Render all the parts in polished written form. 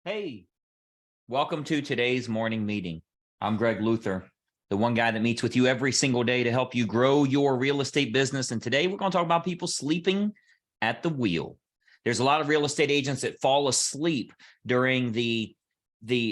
Hey, welcome to today's morning meeting. I'm Greg Luther, the one guy that meets with you every single day to help you grow your real estate business. And today we're going to talk about people sleeping at the wheel. There's a lot of real estate agents that fall asleep during the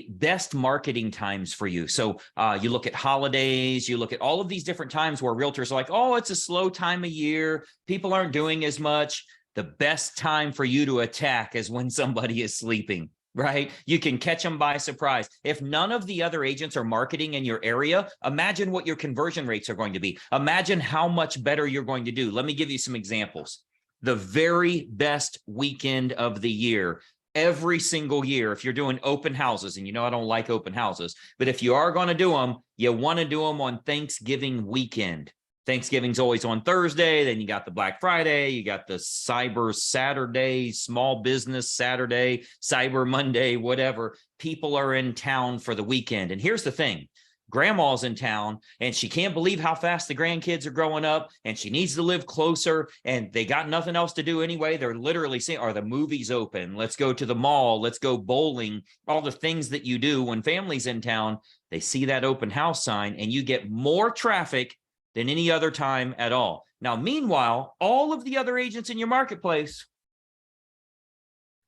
best marketing times for you. So you look at holidays, you look at all of these different times where realtors are like, oh, it's a slow time of year. People aren't doing as much. The best time for you to attack is when somebody is sleeping. Right? You can catch them by surprise. If none of the other agents are marketing in your area, imagine what your conversion rates are going to be. Imagine how much better you're going to do. Let me give you some examples. The very best weekend of the year, every single year, if you're doing open houses, and you know I don't like open houses, but if you are going to do them, you want to do them on Thanksgiving weekend. Thanksgiving's always on Thursday. Then you got the Black Friday, you got the Cyber Saturday, Small Business Saturday, Cyber Monday, whatever. People are in town for the weekend. And here's the thing. Grandma's in town and she can't believe how fast the grandkids are growing up and she needs to live closer and they got nothing else to do anyway. They're literally saying, are the movies open? Let's go to the mall. Let's go bowling. All the things that you do when family's in town, they see that open house sign and you get more traffic than any other time at all. Now, meanwhile, all of the other agents in your marketplace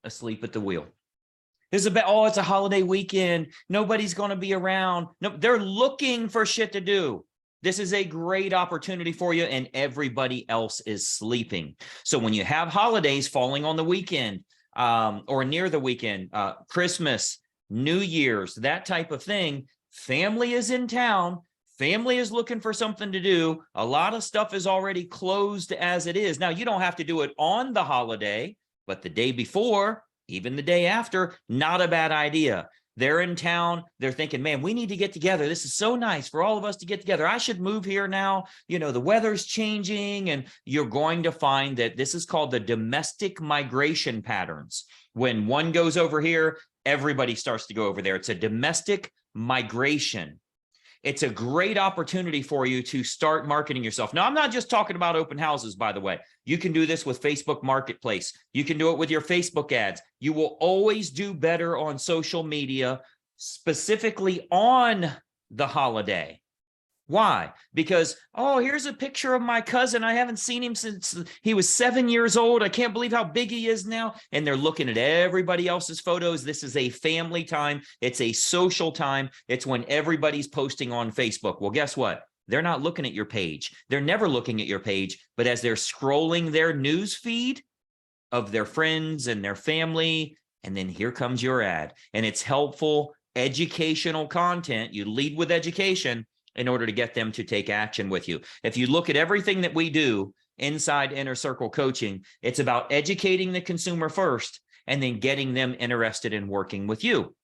asleep at the wheel. This is about, oh, it's a holiday weekend. Nobody's going to be around. No, they're looking for shit to do. This is a great opportunity for you, and everybody else is sleeping. So when you have holidays falling on the weekend or near the weekend, Christmas, New Year's, that type of thing, family is in town. Family is looking for something to do. A lot of stuff is already closed as it is. Now, you don't have to do it on the holiday, but the day before, even the day after, not a bad idea. They're in town. They're thinking, man, we need to get together. This is so nice for all of us to get together. I should move here now. You know, the weather's changing, and you're going to find that this is called the domestic migration patterns. When one goes over here, everybody starts to go over there. It's a domestic migration. It's a great opportunity for you to start marketing yourself. Now, I'm not just talking about open houses, by the way. You can do this with Facebook Marketplace. You can do it with your Facebook ads. You will always do better on social media, specifically on the holiday. Why? Because, oh, here's a picture of my cousin. I haven't seen him since he was 7 years old. I can't believe how big he is now. And they're looking at everybody else's photos. This is a family time. It's a social time. It's when everybody's posting on Facebook. Well, guess what? They're not looking at your page. They're never looking at your page. But as they're scrolling their news feed of their friends and their family, and then here comes your ad. And it's helpful, educational content. You lead with education in order to get them to take action with you. If you look at everything that we do inside Inner Circle Coaching, it's about educating the consumer first and then getting them interested in working with you.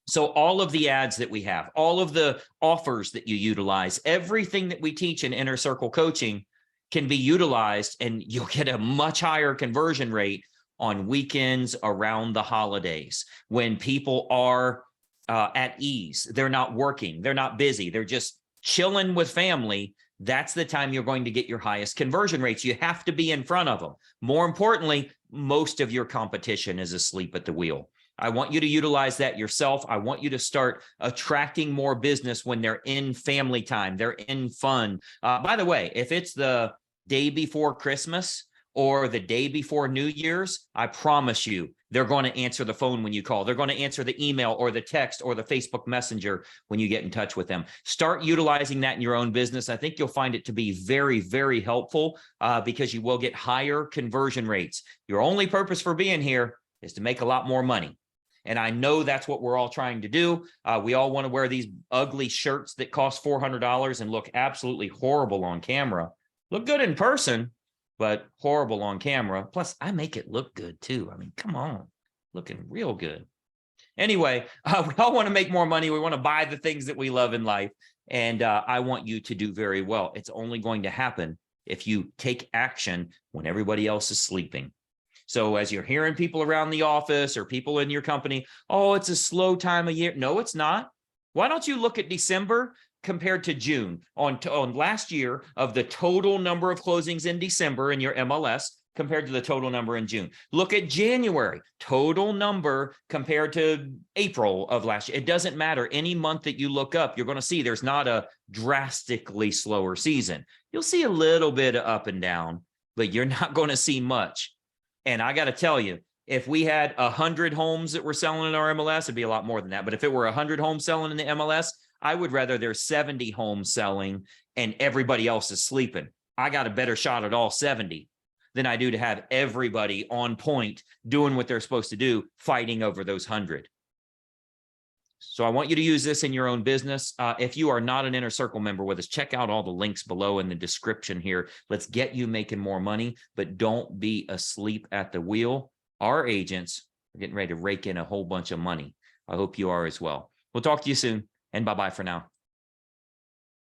So all of the ads that we have, all of the offers that you utilize, everything that we teach in Inner Circle Coaching can be utilized, and you'll get a much higher conversion rate on weekends around the holidays when people are at ease. They're not working. They're not busy. They're just chilling with family. That's the time you're going to get your highest conversion rates. You have to be in front of them. More importantly, most of your competition is asleep at the wheel. I want you to utilize that yourself. I want you to start attracting more business when they're in family time. They're in fun. By the way, if it's the day before Christmas or the day before New Year's, I promise you, they're going to answer the phone when you call. They're going to answer the email or the text or the Facebook Messenger when you get in touch with them. Start utilizing that in your own business. I think you'll find it to be very, very helpful because you will get higher conversion rates. Your only purpose for being here is to make a lot more money. And I know that's what we're all trying to do. We all want to wear these ugly shirts that cost $400 and look absolutely horrible on camera. Look good in person, but horrible on camera. Plus, I make it look good too. I mean, come on, looking real good. Anyway, we all want to make more money. We want to buy the things that we love in life. And I want you to do very well. It's only going to happen if you take action when everybody else is sleeping. So as you're hearing people around the office or people in your company, oh, it's a slow time of year. No, it's not. Why don't you look at December compared to June on last year of the total number of closings in December in your MLS? compared to the total number in June. Look at January, total number compared to April of last year. It doesn't matter. Any month that you look up, you're going to see there's not a drastically slower season. You'll see a little bit of up and down, but you're not going to see much. And I got to tell you, if we had 100 homes that were selling in our MLS, it'd be a lot more than that. But if it were 100 homes selling in the MLS, I would rather there's 70 homes selling and everybody else is sleeping. I got a better shot at all 70 than I do to have everybody on point doing what they're supposed to do, fighting over those 100. So I want you to use this in your own business. If you are not an Inner Circle member with us, check out all the links below in the description here. Let's get you making more money, but don't be asleep at the wheel. Our agents are getting ready to rake in a whole bunch of money. I hope you are as well. We'll talk to you soon, and bye-bye for now.